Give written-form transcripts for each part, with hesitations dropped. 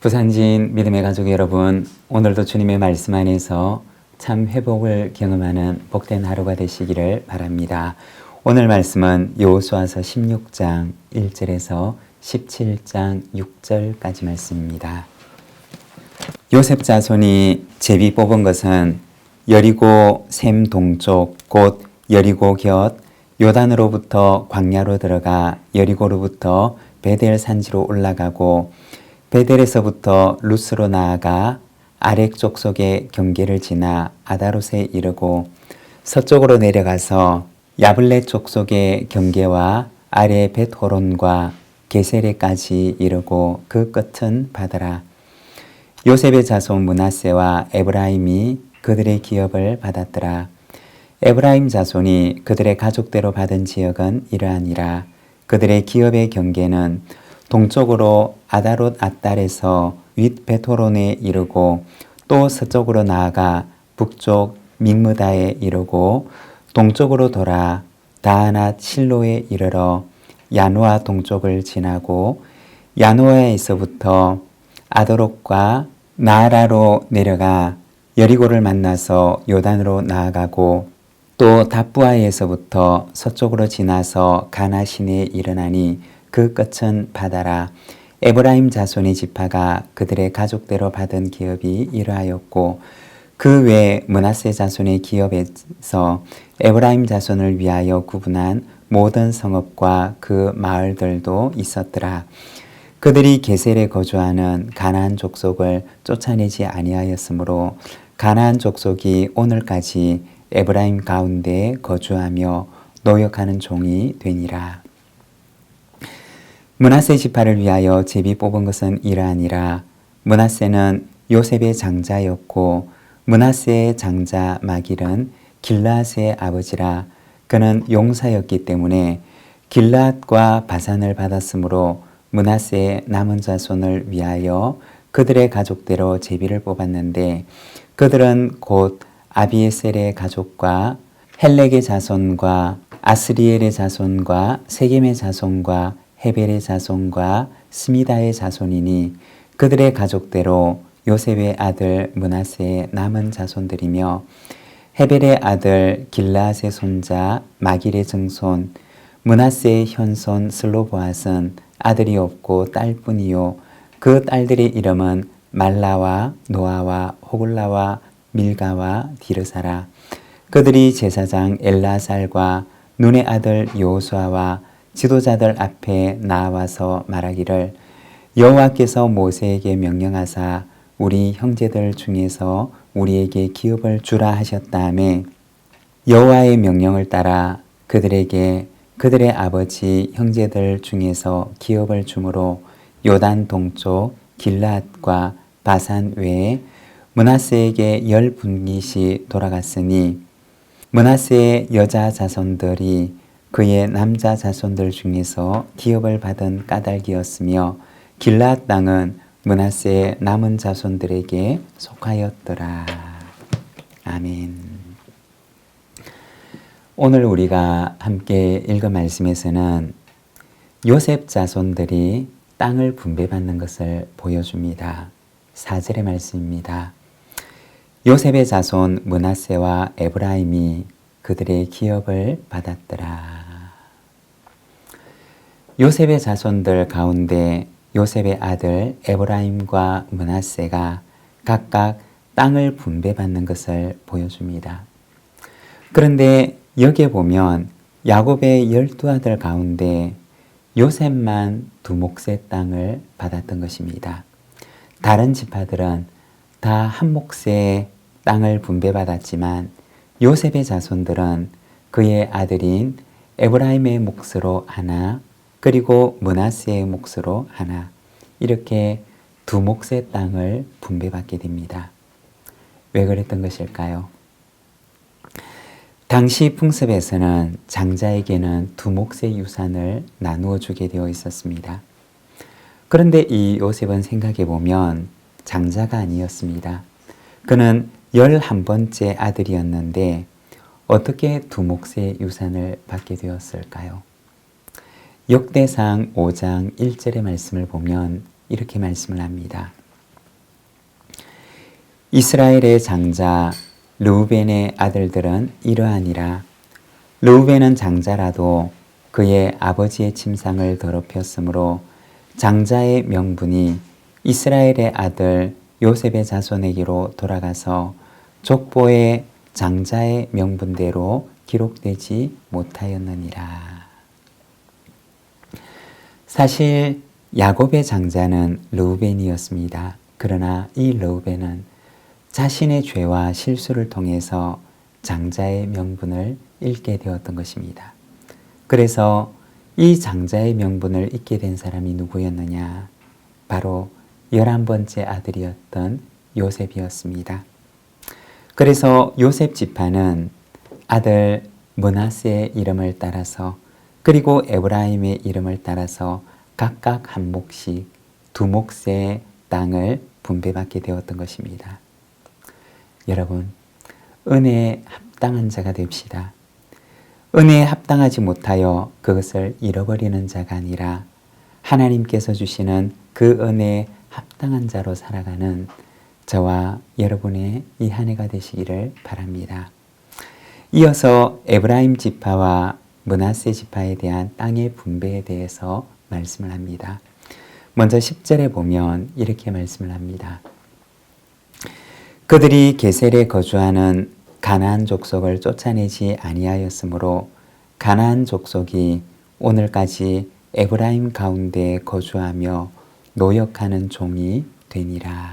부산지인 믿음의 가족 여러분, 오늘도 주님의 말씀 안에서 참 회복을 경험하는 복된 하루가 되시기를 바랍니다. 오늘 말씀은 여호수아서 16장 1절에서 17장 6절까지 말씀입니다. 요셉 자손이 제비 뽑은 것은 여리고 샘 동쪽 곧 여리고 곁 요단으로부터 광야로 들어가 여리고로부터 베델 산지로 올라가고 베델에서부터 루스로 나아가 아렉 족속의 경계를 지나 아다롯에 이르고 서쪽으로 내려가서 야블렛 족속의 경계와 아래 벳호론과 게세레까지 이르고 그 끝은 바다라. 요셉의 자손 므낫세와 에브라임이 그들의 기업을 받았더라. 에브라임 자손이 그들의 가족대로 받은 지역은 이러하니라. 그들의 기업의 경계는 동쪽으로 아다롯 앗달에서 윗 벳호론에 이르고 또 서쪽으로 나아가 북쪽 믹므다에 이르고 동쪽으로 돌아 다하낫 실로에 이르러 야노아 동쪽을 지나고 야노아에서부터 아도롯과 나아라로 내려가 여리고를 만나서 요단으로 나아가고 또 답부아에서부터 서쪽으로 지나서 가나신에 이르나니 그 끝은 바다라. 에브라임 자손의 지파가 그들의 가족대로 받은 기업이 이러하였고 그 외 므낫세 자손의 기업에서 에브라임 자손을 위하여 구분한 모든 성읍과 그 마을들도 있었더라. 그들이 게셀에 거주하는 가나안 족속을 쫓아내지 아니하였으므로 가나안 족속이 오늘까지 에브라임 가운데 거주하며 노역하는 종이 되니라. 므낫세 지파를 위하여 제비 뽑은 것은 이러하니라. 므낫세는 요셉의 장자였고 므낫세의 장자 마길은 길르앗의 아버지라. 그는 용사였기 때문에 길르앗과 바산을 받았으므로 므낫세의 남은 자손을 위하여 그들의 가족대로 제비를 뽑았는데 그들은 곧 아비에셀의 가족과 헬렉의 자손과 아스리엘의 자손과 세겜의 자손과 헤벨의 자손과 스미다의 자손이니 그들의 가족대로 요셉의 아들 므낫세의 남은 자손들이며 헤벨의 아들 길르앗의 손자 마길의 증손 므낫세의 현손 슬로보앗은 아들이 없고 딸뿐이요 그 딸들의 이름은 말라와 노아와 호글라와 밀가와 디르사라. 그들이 제사장 엘라살과 눈의 아들 여호수아와 지도자들 앞에 나와서 말하기를 여호와께서 모세에게 명령하사 우리 형제들 중에서 우리에게 기업을 주라 하셨다하매 여호와의 명령을 따라 그들에게 그들의 아버지 형제들 중에서 기업을 주므로 요단 동쪽 길르앗과 바산 외에 므낫세에게 10분깃이 돌아갔으니 므낫세의 여자 자손들이 그의 남자 자손들 중에서 기업을 받은 까닭이었으며 길르앗 땅은 므낫세의 남은 자손들에게 속하였더라. 아멘. 오늘 우리가 함께 읽은 말씀에서는 요셉 자손들이 땅을 분배받는 것을 보여줍니다. 4절의 말씀입니다. 요셉의 자손 므낫세와 에브라임이 그들의 기업을 받았더라. 요셉의 자손들 가운데 요셉의 아들 에브라임과 므낫세가 각각 땅을 분배받는 것을 보여줍니다. 그런데 여기에 보면 야곱의 12아들 가운데 요셉만 두 몫의 땅을 받았던 것입니다. 다른 지파들은 다 한 몫의 땅을 분배받았지만 요셉의 자손들은 그의 아들인 에브라임의 몫으로 하나 그리고 므낫세의 몫으로 하나 이렇게 두 몫의 땅을 분배받게 됩니다. 왜 그랬던 것일까요? 당시 풍습에서는 장자에게는 두 몫의 유산을 나누어 주게 되어 있었습니다. 그런데 이 요셉은 생각해 보면 장자가 아니었습니다. 그는 11번째 아들이었는데 어떻게 두 몫의 유산을 받게 되었을까요? 역대상 5장 1절의 말씀을 보면 이렇게 말씀을 합니다. 이스라엘의 장자 르우벤의 아들들은 이러하니라. 르우벤은 장자라도 그의 아버지의 침상을 더럽혔으므로 장자의 명분이 이스라엘의 아들 요셉의 자손에게로 돌아가서 족보의 장자의 명분대로 기록되지 못하였느니라. 사실 야곱의 장자는 르우벤이었습니다. 그러나 이 르우벤은 자신의 죄와 실수를 통해서 장자의 명분을 잃게 되었던 것입니다. 그래서 이 장자의 명분을 잊게 된 사람이 누구였느냐? 바로 11번째 아들이었던 요셉이었습니다. 그래서 요셉 지파는 아들 므낫세의 이름을 따라서 그리고 에브라임의 이름을 따라서 각각 한 몫씩 두 몫의 땅을 분배받게 되었던 것입니다. 여러분, 은혜에 합당한 자가 됩시다. 은혜에 합당하지 못하여 그것을 잃어버리는 자가 아니라 하나님께서 주시는 그 은혜에 합당한 자로 살아가는 저와 여러분의 이 한 해가 되시기를 바랍니다. 이어서 에브라임 지파와 므낫세 지파에 대한 땅의 분배에 대해서 말씀을 합니다. 먼저 10절에 보면 이렇게 말씀을 합니다. 그들이 게셀에 거주하는 가나안 족속을 쫓아내지 아니하였으므로 가나안 족속이 오늘까지 에브라임 가운데 거주하며 노역하는 종이 되니라.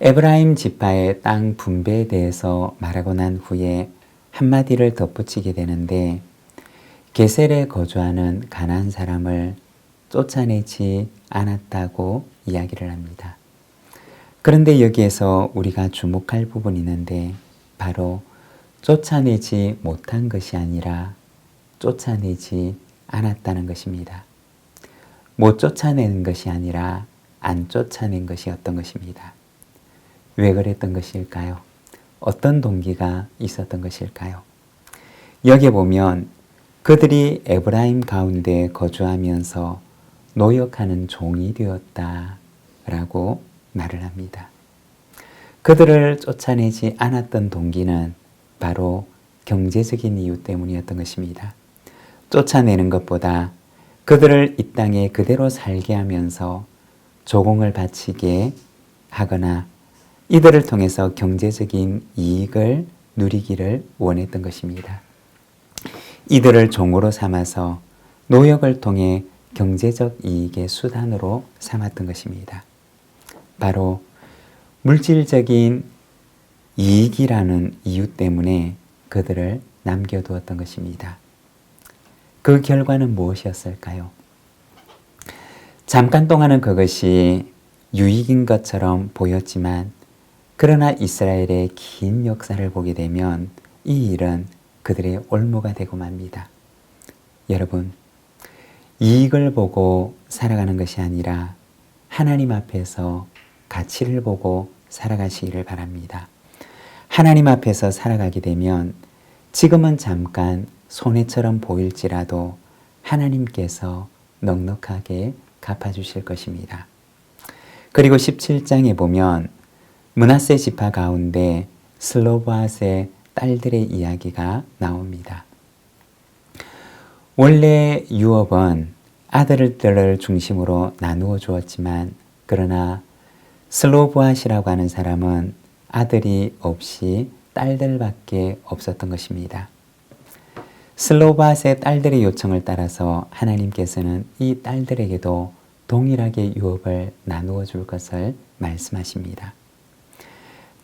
에브라임 지파의 땅 분배에 대해서 말하고 난 후에 한마디를 덧붙이게 되는데 게셀에 거주하는 가나안 사람을 쫓아내지 않았다고 이야기를 합니다. 그런데 여기에서 우리가 주목할 부분이 있는데 바로 쫓아내지 못한 것이 아니라 쫓아내지 않았다는 것입니다. 못 쫓아내는 것이 아니라 안 쫓아낸 것이 어떤 것입니다. 왜 그랬던 것일까요? 어떤 동기가 있었던 것일까요? 여기에 보면 그들이 에브라임 가운데 거주하면서 노역하는 종이 되었다라고 말을 합니다. 그들을 쫓아내지 않았던 동기는 바로 경제적인 이유 때문이었던 것입니다. 쫓아내는 것보다 그들을 이 땅에 그대로 살게 하면서 조공을 바치게 하거나 이들을 통해서 경제적인 이익을 누리기를 원했던 것입니다. 이들을 종으로 삼아서 노역을 통해 경제적 이익의 수단으로 삼았던 것입니다. 바로 물질적인 이익이라는 이유 때문에 그들을 남겨두었던 것입니다. 그 결과는 무엇이었을까요? 잠깐 동안은 그것이 유익인 것처럼 보였지만 그러나 이스라엘의 긴 역사를 보게 되면 이 일은 그들의 올무가 되고 맙니다. 여러분, 이익을 보고 살아가는 것이 아니라 하나님 앞에서 가치를 보고 살아가시기를 바랍니다. 하나님 앞에서 살아가게 되면 지금은 잠깐 손해처럼 보일지라도 하나님께서 넉넉하게 갚아주실 것입니다. 그리고 17장에 보면 므낫세 지파 가운데 슬로보앗의 딸들의 이야기가 나옵니다. 원래 유업은 아들들을 중심으로 나누어 주었지만 그러나 슬로보앗이라고 하는 사람은 아들이 없이 딸들밖에 없었던 것입니다. 슬로보앗의 딸들의 요청을 따라서 하나님께서는 이 딸들에게도 동일하게 유업을 나누어 줄 것을 말씀하십니다.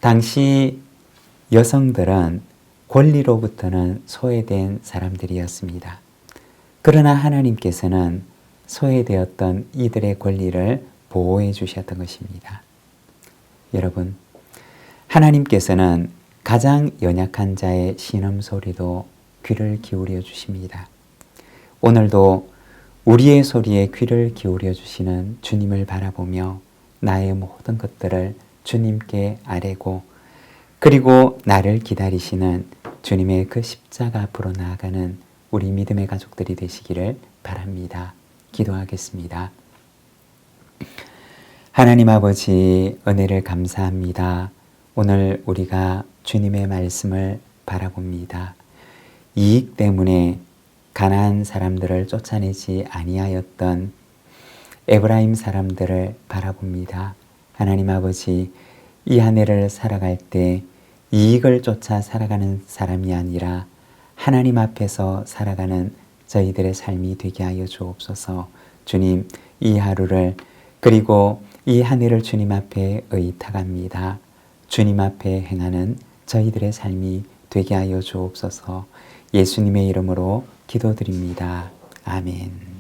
당시 여성들은 권리로부터는 소외된 사람들이었습니다. 그러나 하나님께서는 소외되었던 이들의 권리를 보호해 주셨던 것입니다. 여러분, 하나님께서는 가장 연약한 자의 신음소리도 귀를 기울여 주십니다. 오늘도 우리의 소리에 귀를 기울여 주시는 주님을 바라보며 나의 모든 것들을 주님께 아뢰고 그리고 나를 기다리시는 주님의 그 십자가 앞으로 나아가는 우리 믿음의 가족들이 되시기를 바랍니다. 기도하겠습니다. 하나님 아버지, 은혜를 감사합니다. 오늘 우리가 주님의 말씀을 바라봅니다. 이익 때문에 가나안 사람들을 쫓아내지 아니하였던 에브라임 사람들을 바라봅니다. 하나님 아버지, 이 한 해를 살아갈 때 이익을 쫓아 살아가는 사람이 아니라 하나님 앞에서 살아가는 저희들의 삶이 되게 하여 주옵소서. 주님, 이 하루를 그리고 이 한 해를 주님 앞에 의탁합니다. 주님 앞에 행하는 저희들의 삶이 되게 하여 주옵소서. 예수님의 이름으로 기도드립니다. 아멘.